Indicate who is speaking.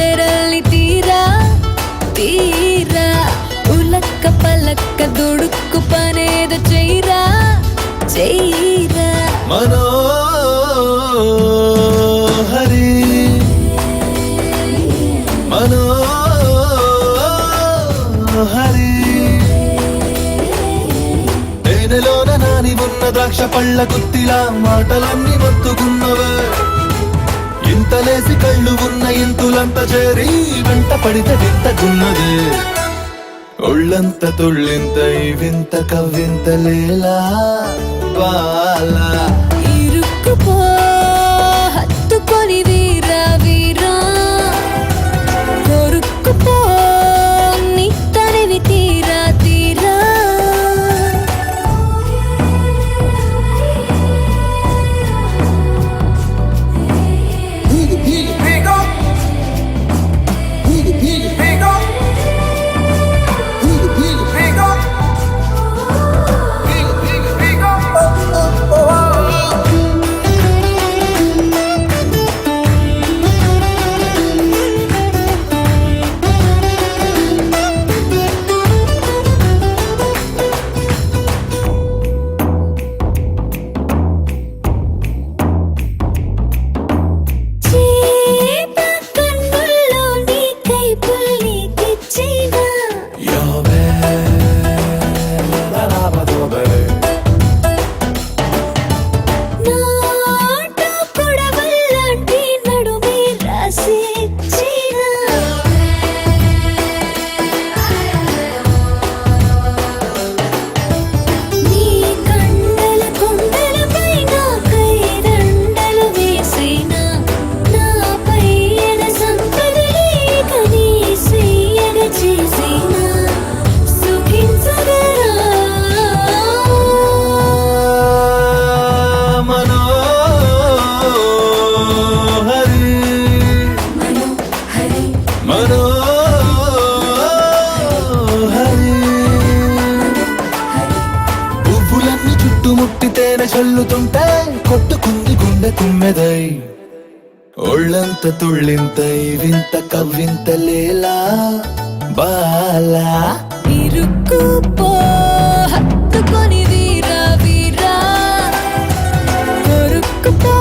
Speaker 1: ತೆರಳಿ ತೀರಾ ತೀರಾ ಉಲಕ್ಕ ಪಲಕ್ಕ ದುಡುಕು ಪನೇದ ಚೈರಾ ಚೈರಾ
Speaker 2: మనోహరి మనోహరి తేనెలోన నాని ఉన్న ద్రాక్ష పళ్ళ గుత్తిలా మాటలన్నీ మొత్తుకున్నవే ఇంతలేసి కళ్ళు ఉన్న ఇంతులంత చేరి వెంట పడితే వింతకున్నదే ఒళ్ళంత తుళ్ళింత ఈ వింత కవ్వింత లేలా బాలా
Speaker 1: ఇరుక్కుపో హత్తుకొని వీరా వీరా కొరుక్కుపో నీ తనివి తీరా తీరా
Speaker 2: పువ్వులన్నీ చుట్టుముట్టితేనే చల్లుతుంటే కొట్టుకుంది గుండె కుమ్మెదై ఒళ్ళంత తుళ్ళింతై వింత కవ్వింత లేలా బాలా
Speaker 1: ఇరుక్కుపో హత్తుకొని వీరా వీరా కొరుక్కుపో